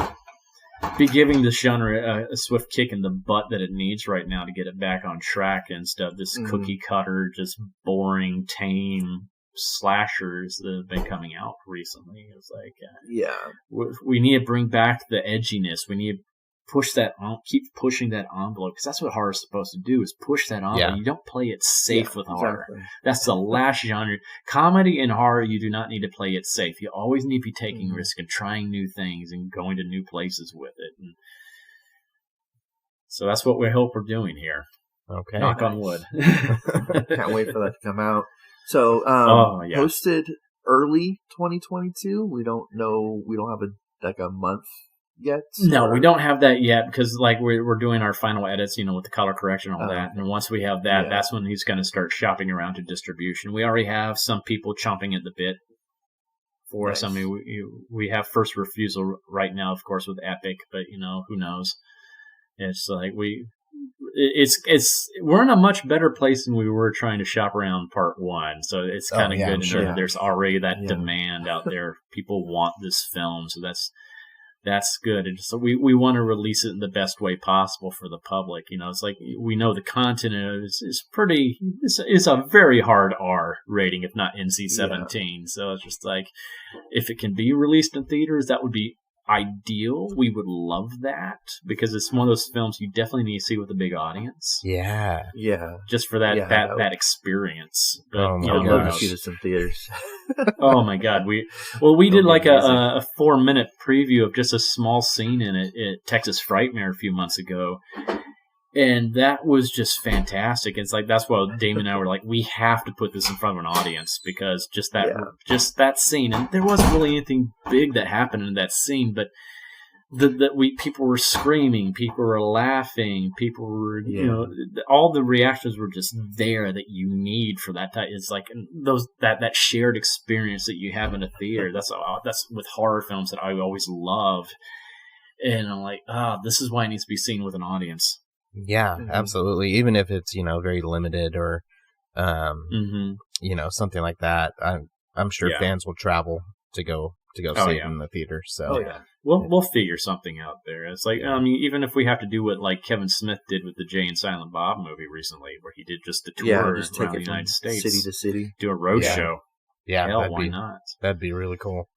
be giving this genre a swift kick in the butt that it needs right now to get it back on track instead of this cookie cutter, just boring, tame slashers that have been coming out recently. It's like, we need to bring back the edginess. We need push that keep pushing that envelope, because that's what horror is supposed to do, is push that envelope. Yeah. You don't play it safe with horror. Exactly. That's the last genre. Comedy and horror, you do not need to play it safe. You always need to be taking risks and trying new things and going to new places with it. And so that's what we hope we're doing here. Okay. Knock on wood. Can't wait for that to come out. So, posted early 2022. We don't know. We don't have a month yet. No, we don't have that yet, because like we're doing our final edits, with the color correction and all that. And once we have that, that's when he's going to start shopping around to distribution. We already have some people chomping at the bit for us. I mean, we have first refusal right now, of course, with Epic, but who knows? It's like we're in a much better place than we were trying to shop around part one. So it's kind of good to know that there's already that demand out there. People want this film, so that's good. And so we want to release it in the best way possible for the public. It's like we know the content is pretty. It's a very hard R rating, if not NC-17. Yeah. So it's just like, if it can be released in theaters, that would be ideal. We would love that, because it's one of those films you definitely need to see with a big audience. Yeah, just for that experience. But, I'd love to see this in theaters. Oh my God, we did like a 4-minute preview of just a small scene in it at Texas Frightmare a few months ago. And that was just fantastic. It's like, that's why Damon and I were like, we have to put this in front of an audience, because just that scene, and there wasn't really anything big that happened in that scene, but people were screaming, people were laughing, people were, all the reactions were just there that you need for that type. It's like that shared experience that you have in a theater. That's with horror films that I always loved. And I'm like, this is why it needs to be seen with an audience. Yeah, absolutely. Even if it's, very limited or, something like that. I'm sure fans will travel to go see it in the theater. So we'll figure something out there. It's like, even if we have to do what like Kevin Smith did with the Jay and Silent Bob movie recently, where he did just the tour just around take the United States, city to city, do a road show. Yeah, hell, why not? That'd be really cool.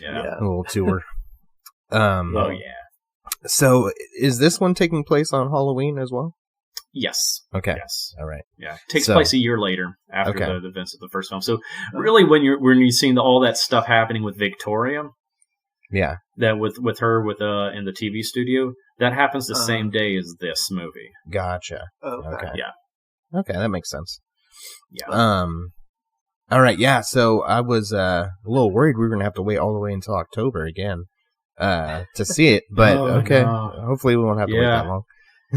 Yeah. A little tour. Oh yeah. So, is this one taking place on Halloween as well? Yes. Okay. Yes. All right. Yeah. It takes place a year later after the events of the first film. So, really, when you're seeing all that stuff happening with Victoria, that with her in the TV studio, that happens the same day as this movie. Gotcha. Okay. Yeah. Okay, that makes sense. Yeah. All right. Yeah. So I was a little worried we were gonna have to wait all the way until October again. To see it, but hopefully we won't have to wait that long.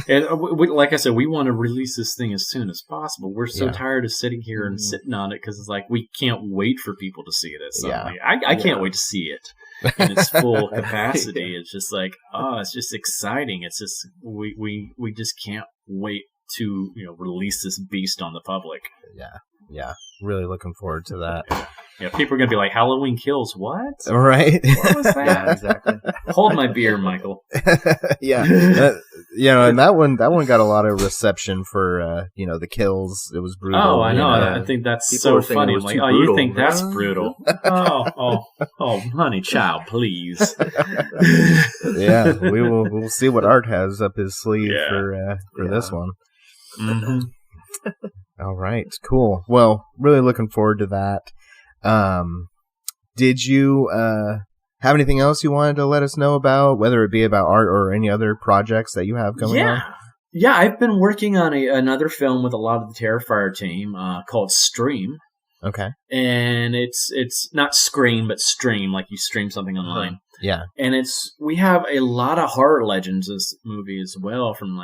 And like I said, we want to release this thing as soon as possible. We're so tired of sitting here and sitting on it, because it's like we can't wait for people to see this. I can't wait to see it in its full capacity. It's just like, it's just exciting. It's just we just can't wait to release this beast on the public. Yeah, really looking forward to that. Yeah, people are gonna be like, Halloween Kills, what? Right? What was that? Yeah, exactly. Hold my beer, Michael. Yeah, and that one got a lot of reception for the kills. It was brutal. Oh, I know. I think that's people so funny. I'm like, you think that's brutal? oh, honey, child, please. Yeah, we'll see what Art has up his sleeve for this one. Mm-hmm. All right, cool. Well, really looking forward to that. Did you have anything else you wanted to let us know about, whether it be about Art or any other projects that you have coming on? Yeah, I've been working on another film with a lot of the Terrifier team called Stream. Okay. And it's not Scream, but Stream, like you stream something online. Yeah. And we have a lot of horror legends in this movie as well, from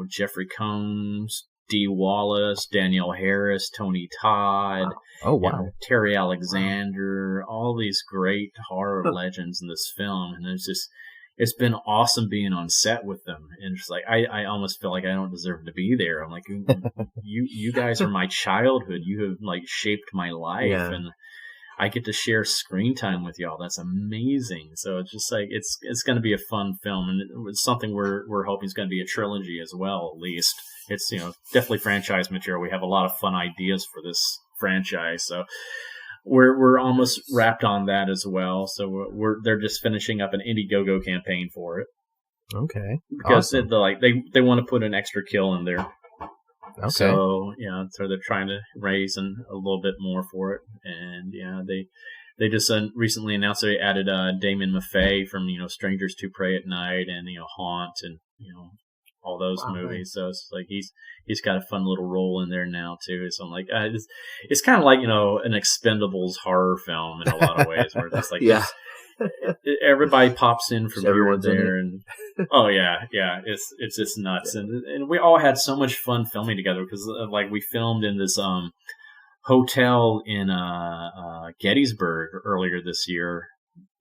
Jeffrey Combs, Dee Wallace, Danielle Harris, Tony Todd. Oh, wow. Terry Alexander, all these great horror legends in this film. And it's been awesome being on set with them. And just like, I almost feel like I don't deserve to be there. I'm like, you guys are my childhood. You have shaped my life. Yeah. And I get to share screen time with y'all. That's amazing. So it's just like, it's going to be a fun film. And it's something we're hoping is going to be a trilogy as well, at least. It's, definitely franchise material. We have a lot of fun ideas for this franchise. So we're almost wrapped on that as well. So they're just finishing up an Indiegogo campaign for it. Okay. because Awesome. they want to put an extra kill in there. Okay. So so they're trying to raise a little bit more for it, and they just recently announced they added Damon Maffei from Strangers to Pray at Night and Haunt and all those movies. So it's like he's got a fun little role in there now too. So I'm like, it's kind of like an Expendables horror film in a lot of ways, where it's like everybody pops in from here and there, and it's just nuts, and we all had so much fun filming together because we filmed in this hotel in Gettysburg earlier this year,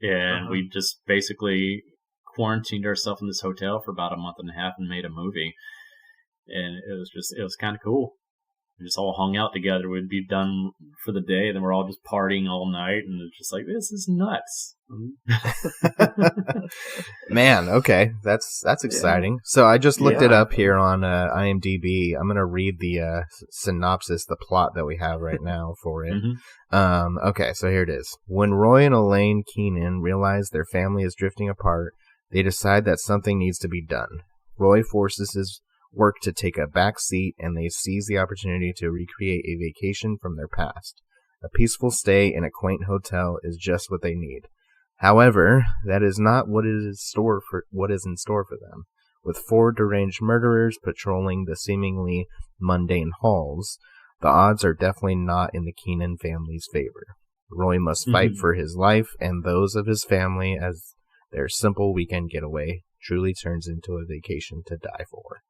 and we just basically quarantined ourselves in this hotel for about a month and a half and made a movie, and it was kind of cool. We just all hung out together. We'd be done for the day, and then we're all just partying all night, and it's just like, this is nuts. Man, okay, that's exciting. So I just looked it up here on IMDb. I'm gonna read the synopsis, the plot that we have right now for it. Okay, so here it is. When Roy and Elaine Keenan realize their family is drifting apart, they decide that something needs to be done. Roy forces his work to take a back seat, and they seize the opportunity to recreate a vacation from their past. A peaceful stay in a quaint hotel is just what they need. However, that is not what is in store for them. With 4 deranged murderers patrolling the seemingly mundane halls, the odds are definitely not in the Keenan family's favor. Roy must fight for his life and those of his family as their simple weekend getaway truly turns into a vacation to die for.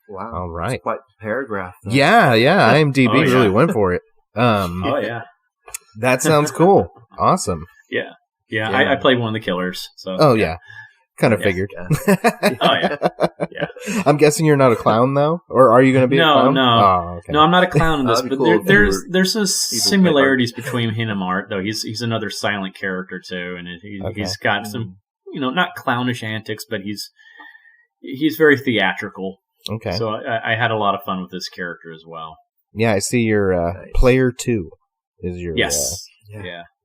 Wow. All right. That's quite a paragraph. Though. Yeah. IMDb really went for it. That sounds cool. Awesome. Yeah. I played one of the killers. So. Oh yeah. Kind of figured. Yeah. I'm guessing you're not a clown though, or are you going to be a clown? No. Oh, okay. No, I'm not a clown in this, but cool there's some similarities between him and Art, though. He's another silent character too, and he's got some not clownish antics, but he's very theatrical. Okay. So I had a lot of fun with this character as well. Yeah, I see your player 2 is your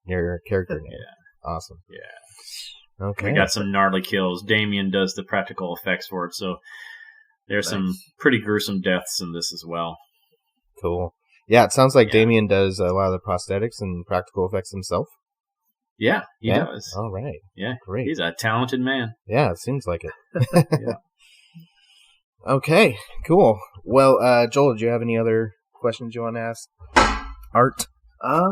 your character name. Yeah. Awesome. Yeah. Okay. We got some gnarly kills. Damien does the practical effects for it, so there's some pretty gruesome deaths in this as well. Cool. Yeah, it sounds like Damien does a lot of the prosthetics and practical effects himself. Yeah, he does. All right. Yeah, great. He's a talented man. Yeah, it seems like it. Yeah. Okay, cool. Well, Joel, do you have any other questions you want to ask Art? I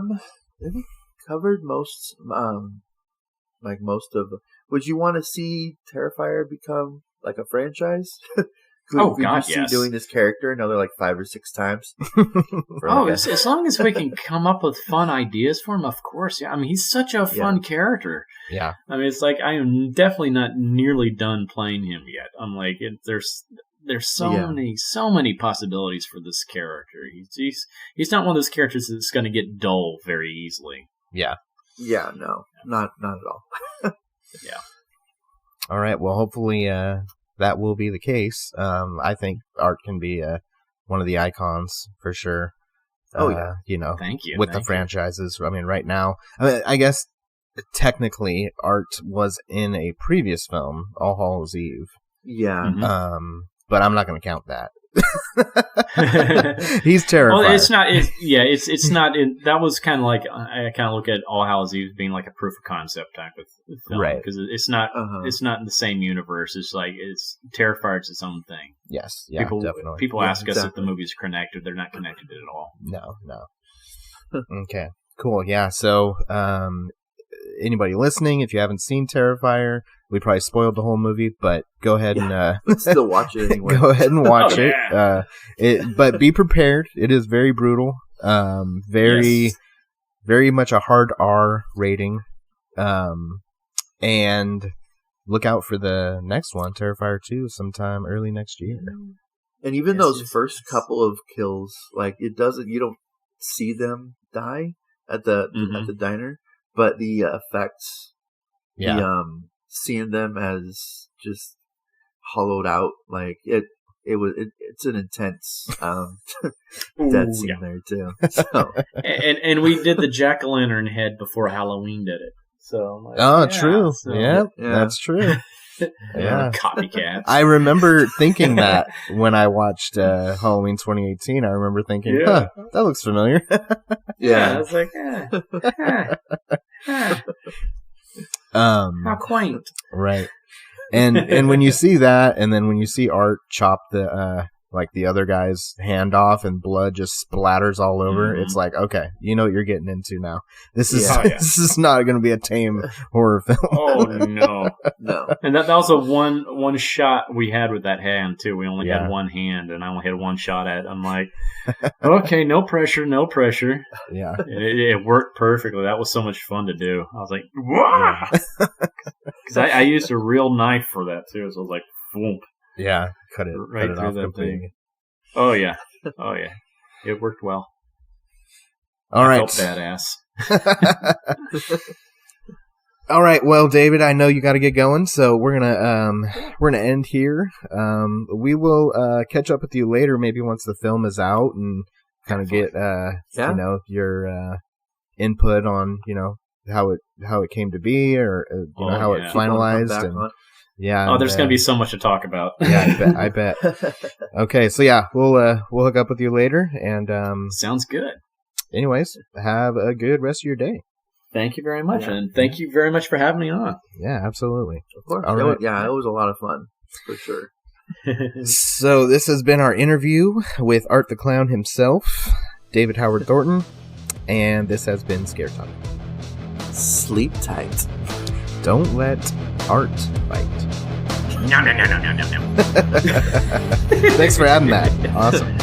think covered most, most of. Would you want to see Terrifier become like a franchise? Could you see doing this character another 5 or 6 times? As long as we can come up with fun ideas for him, of course. Yeah, I mean, he's such a fun character. Yeah, I mean, it's like I am definitely not nearly done playing him yet. I'm like, there's so many possibilities for this character. He's not one of those characters that's going to get dull very easily. Yeah. Yeah, no, not at all. Yeah. All right. Well, hopefully that will be the case. I think Art can be one of the icons for sure. Thank you. With the franchises. I mean, right now, I guess technically Art was in a previous film, All Hallows Eve. Yeah. Mm-hmm. But I'm not going to count that. He's Terrifier. Well, it's not. It's not. That was kind of like I kind of look at All Hallows Eve being like a proof of concept type of film, right? Because it's not. It's not in the same universe. It's like Terrifier. It's its own thing. Yes. Yeah. Definitely. People ask us if the movies are connected. They're not connected at all. No. Okay. Cool. Yeah. So, anybody listening, if you haven't seen Terrifier, we probably spoiled the whole movie, but go ahead and still watch it anyway. Go ahead and watch it. But be prepared. It is very brutal. Very much a hard R rating. And look out for the next one, Terrifier 2, sometime early next year. And even those first couple of kills, you don't see them die at the diner, but the effects, seeing them as just hollowed out, it's an intense death scene there too. So. and we did the jack-o'-lantern head before Halloween did it. So true. So, yeah, that's true. Yeah. Copycats. I remember thinking that when I watched Halloween 2018. I remember thinking, Yeah. that looks familiar. I Yeah. was like, how quaint. Right. And when you see that, and then when you see Art chop the the other guy's hand off and blood just splatters all over, it's like, okay, you know what you're getting into now. This is this is not going to be a tame horror film. Oh no. No. And that was a one shot we had with that hand too. We only Yeah. had one hand, and I only had one shot at it. I'm like, okay, no pressure. Yeah. It worked perfectly. That was so much fun to do. I was like, wow. Because I used a real knife for that too, so I was like, whoomp. Yeah. Cut it Right through off that completely. thing. Oh yeah. It worked well. All right. Felt badass. All right, well, David, I know you got to get going, so we're gonna end here. We will catch up with you later, maybe once the film is out, and kind of get your input on how it came to be, or how it finalized. And, oh, there's gonna be so much to talk about. Yeah, I bet. Okay, so yeah, we'll hook up with you later, and sounds good. Anyways, have a good rest of your day. Thank you very much, and thank you very much for having me on. Yeah, absolutely. Of course. All right. Yeah, it was a lot of fun, for sure. So this has been our interview with Art the Clown himself, David Howard Thornton, and this has been Scare Talk. Sleep tight. Don't let Art bite. No. Thanks for having that. Awesome.